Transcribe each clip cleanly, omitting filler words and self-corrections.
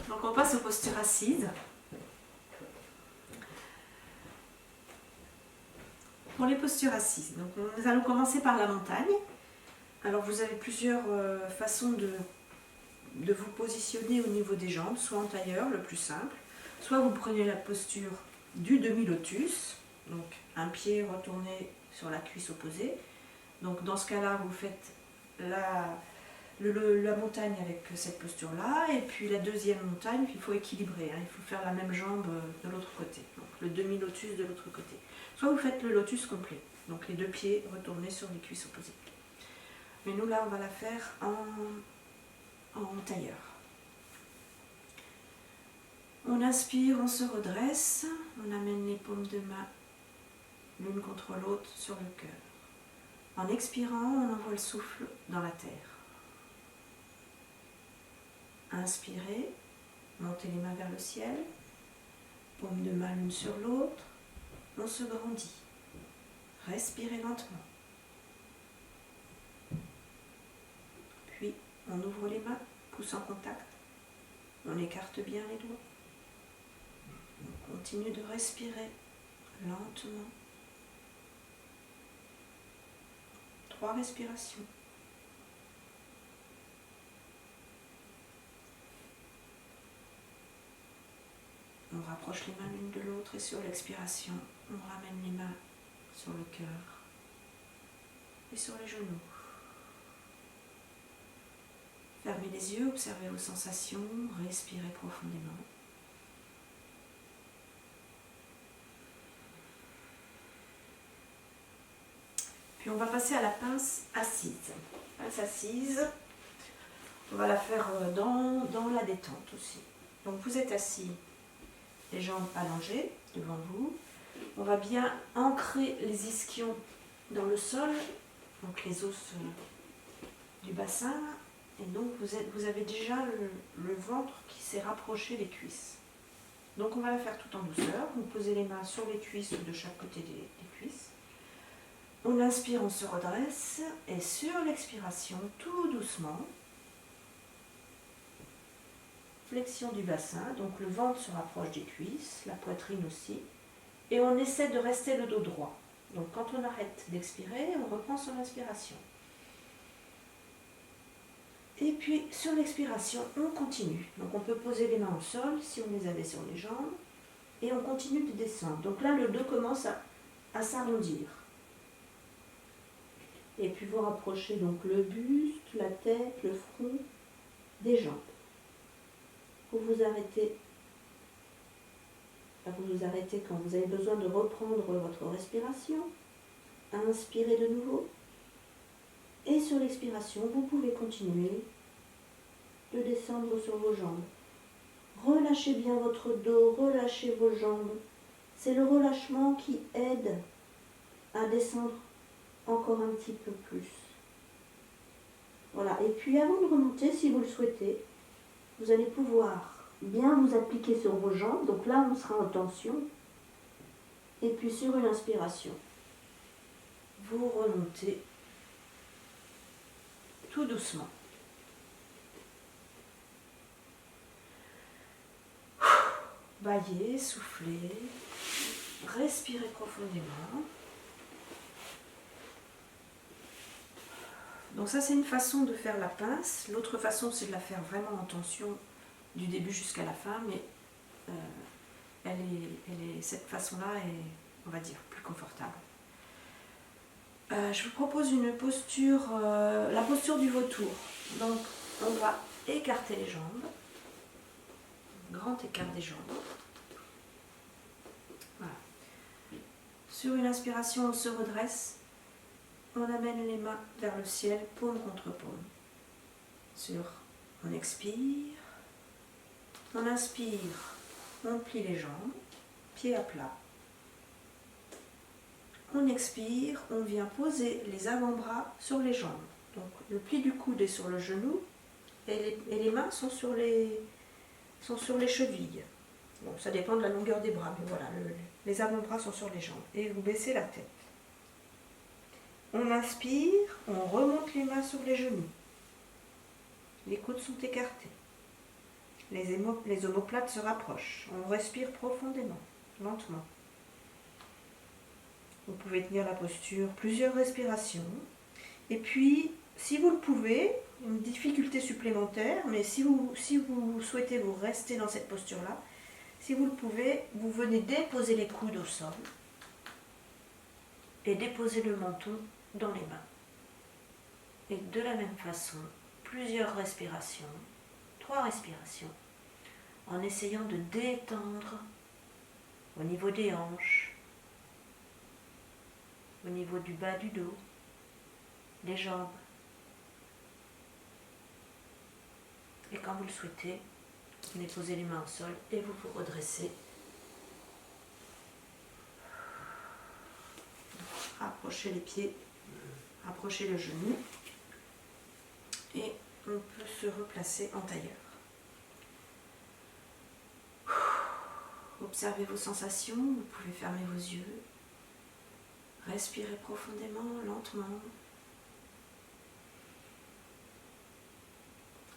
Donc on passe aux postures assises. Pour les postures assises, donc nous allons commencer par la montagne. Alors vous avez plusieurs façons de vous positionner au niveau des jambes, soit en tailleur, le plus simple, soit vous prenez la posture du demi-lotus, donc un pied retourné sur la cuisse opposée. Donc dans ce cas-là, vous faites la montagne avec cette posture-là, et puis la deuxième montagne, il faut équilibrer, hein, il faut faire la même jambe de l'autre côté, donc le demi-lotus de l'autre côté. Soit vous faites le lotus complet, donc les deux pieds retournés sur les cuisses opposées. Mais nous là, on va la faire en tailleur. On inspire, on se redresse, on amène les paumes de main l'une contre l'autre sur le cœur. En expirant, on envoie le souffle dans la terre. Inspirez, montez les mains vers le ciel, paumes de main l'une sur l'autre, on se grandit. Respirez lentement. Puis, on ouvre les mains, pouce en contact, on écarte bien les doigts. On continue de respirer lentement. 3 respirations. On rapproche les mains l'une de l'autre et sur l'expiration, on ramène les mains sur le cœur et sur les genoux. Fermez les yeux, observez vos sensations, respirez profondément. Puis on va passer à la pince assise. Pince assise, on va la faire dans la détente aussi. Donc vous êtes assis, les jambes allongées devant vous. On va bien ancrer les ischions dans le sol, donc les os du bassin. Et donc vous avez déjà le ventre qui s'est rapproché des cuisses. Donc on va la faire tout en douceur. Vous posez les mains sur les cuisses ou de chaque côté des cuisses. On inspire, on se redresse. Et sur l'expiration, tout doucement, flexion du bassin. Donc le ventre se rapproche des cuisses, la poitrine aussi. Et on essaie de rester le dos droit. Donc quand on arrête d'expirer, on reprend son inspiration. Et puis sur l'expiration, on continue. Donc on peut poser les mains au sol si on les avait sur les jambes. Et on continue de descendre. Donc là, le dos commence à s'arrondir. Et puis vous rapprochez donc le buste, la tête, le front des jambes. Vous vous arrêtez quand vous avez besoin de reprendre votre respiration. Inspirez de nouveau. Et sur l'expiration, vous pouvez continuer de descendre sur vos jambes. Relâchez bien votre dos, relâchez vos jambes. C'est le relâchement qui aide à descendre encore un petit peu plus. Voilà. Et puis avant de remonter, si vous le souhaitez, vous allez pouvoir bien vous appliquer sur vos jambes. Donc là, on sera en tension. Et puis sur une inspiration, vous remontez tout doucement. Baillez, soufflez, respirez profondément. Donc ça, c'est une façon de faire la pince. L'autre façon, c'est de la faire vraiment en tension du début jusqu'à la fin, mais cette façon-là est, on va dire, plus confortable. Je vous propose une posture, la posture du vautour. Donc, on va écarter les jambes. Grand écart des jambes. Voilà. Sur une inspiration, on se redresse. On amène les mains vers le ciel, paume contre paume. On expire. On inspire. On plie les jambes. Pieds à plat. On expire. On vient poser les avant-bras sur les jambes. Donc le pli du coude est sur le genou et les mains sont sur les chevilles. Bon, ça dépend de la longueur des bras, mais voilà, les avant-bras sont sur les jambes. Et vous baissez la tête. On inspire, on remonte les mains sur les genoux. Les coudes sont écartés. Les omoplates se rapprochent. On respire profondément, lentement. Vous pouvez tenir la posture plusieurs respirations. Et puis, si vous le pouvez, une difficulté supplémentaire, mais si vous souhaitez vous rester dans cette posture-là, si vous le pouvez, vous venez déposer les coudes au sol et déposer le menton dans les mains. Et de la même façon, plusieurs respirations, 3 respirations, en essayant de détendre au niveau des hanches, au niveau du bas du dos, des jambes. Et quand vous le souhaitez, vous déposez les mains au sol et vous vous redressez. Rapprochez les pieds, rapprochez le genou et on peut se replacer en tailleur. Observez vos sensations, vous pouvez fermer vos yeux, respirez profondément, lentement.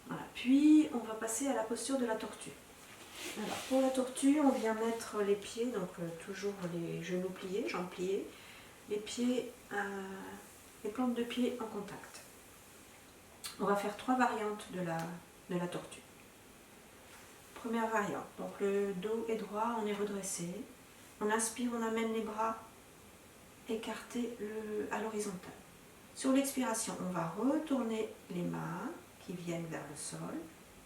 Voilà. Puis on va passer à la posture de la tortue. Alors pour la tortue, on vient mettre les pieds, donc toujours les genoux pliés, jambes pliées, les pieds, les plantes de pied en contact. On va faire 3 variantes de la tortue. Première variante, donc le dos est droit, on est redressé. On inspire, on amène les bras écartés à l'horizontale. Sur l'expiration, on va retourner les mains qui viennent vers le sol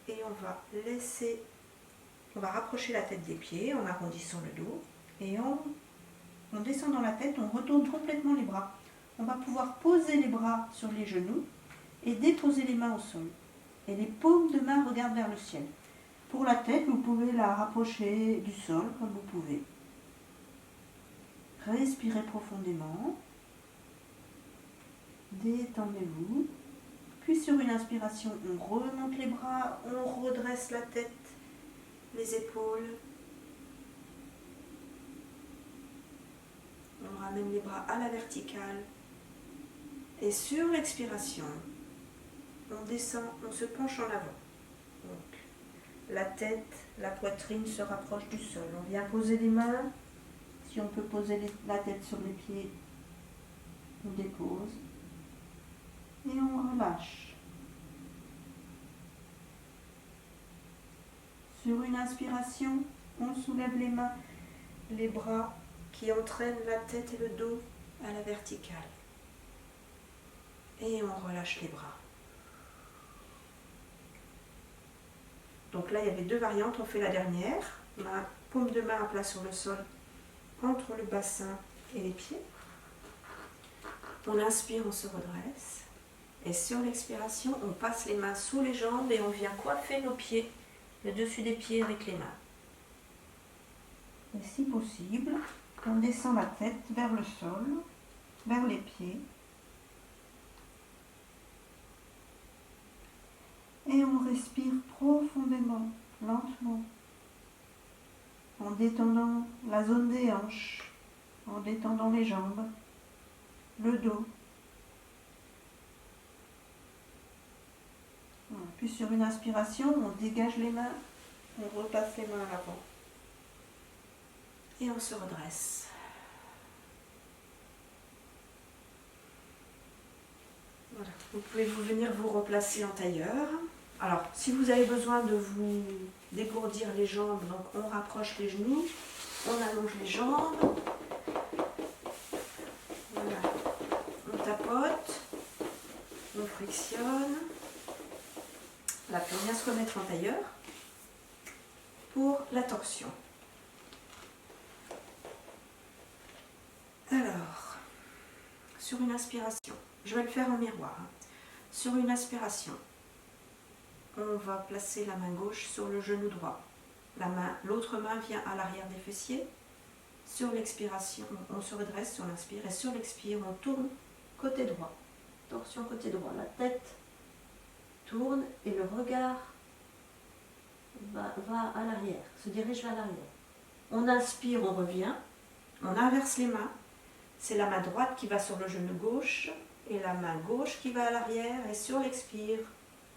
et on va rapprocher la tête des pieds en arrondissant le dos et en descendant la tête, on retourne complètement les bras. On va pouvoir poser les bras sur les genoux et déposer les mains au sol. Et les paumes de main regardent vers le ciel. Pour la tête, vous pouvez la rapprocher du sol comme vous pouvez. Respirez profondément. Détendez-vous. Puis sur une inspiration, on remonte les bras, on redresse la tête, les épaules. On ramène les bras à la verticale. Et sur l'expiration, on descend, on se penche en avant. Donc, la tête, la poitrine se rapproche du sol. On vient poser les mains. Si on peut poser la tête sur les pieds, on dépose. Et on relâche. Sur une inspiration, on soulève les mains, les bras qui entraînent la tête et le dos à la verticale. Et on relâche les bras. Donc là, il y avait 2 variantes. On fait la dernière. Ma paume de main à plat sur le sol, entre le bassin et les pieds. On inspire, on se redresse. Et sur l'expiration, on passe les mains sous les jambes et on vient coiffer nos pieds, le dessus des pieds avec les mains. Et si possible, on descend la tête vers le sol, vers les pieds. Et on respire profondément, lentement, en détendant la zone des hanches, en détendant les jambes, le dos. Puis sur une inspiration, on dégage les mains, on repasse les mains à l'avant. Et on se redresse. Voilà. Vous pouvez venir vous replacer en tailleur. Alors, si vous avez besoin de vous dégourdir les jambes, donc on rapproche les genoux, on allonge les jambes. Voilà. On tapote, on frictionne. Là, puis on vient se remettre en tailleur pour la torsion. Alors, sur une inspiration, je vais le faire en miroir. Sur une inspiration, on va placer la main gauche sur le genou droit. L'autre main vient à l'arrière des fessiers. Sur l'expiration, on se redresse sur l'inspire et sur l'expire, on tourne côté droit. Torsion côté droit, la tête tourne et le regard va à l'arrière, se dirige vers l'arrière. On inspire, on revient, on inverse les mains. C'est la main droite qui va sur le genou gauche et la main gauche qui va à l'arrière. Et sur l'expire,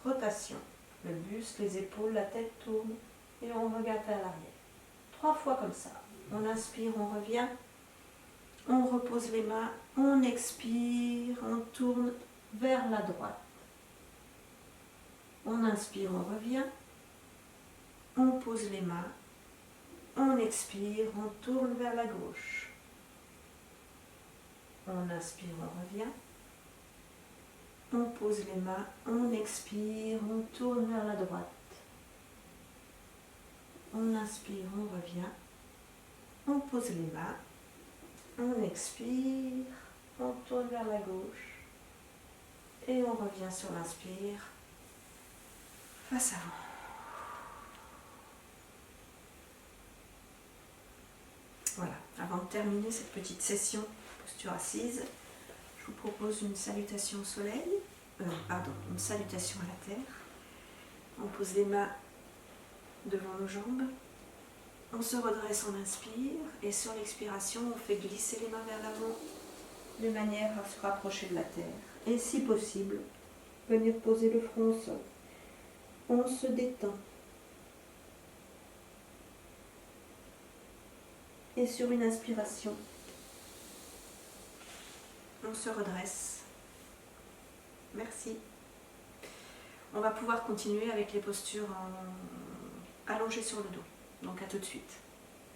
rotation. Le buste, les épaules, la tête tourne et on regarde vers l'arrière. 3 fois comme ça. On inspire, on revient. On repose les mains, on expire, on tourne vers la droite. On inspire, on revient. On pose les mains, on expire, on tourne vers la gauche. On inspire, on revient. On pose les mains, on expire, on tourne vers la droite. On inspire, on revient. On pose les mains, on expire, on tourne vers la gauche. Et on revient sur l'inspire, face avant. Voilà, avant de terminer cette petite session posture assise, je vous propose une salutation au soleil, une salutation à la terre. On pose les mains devant nos jambes, on se redresse, on inspire, et sur l'expiration, on fait glisser les mains vers l'avant, de manière à se rapprocher de la terre. Et si possible, venir poser le front au sol. On se détend. Et sur une inspiration, on se redresse. Merci. On va pouvoir continuer avec les postures allongées sur le dos. Donc à tout de suite.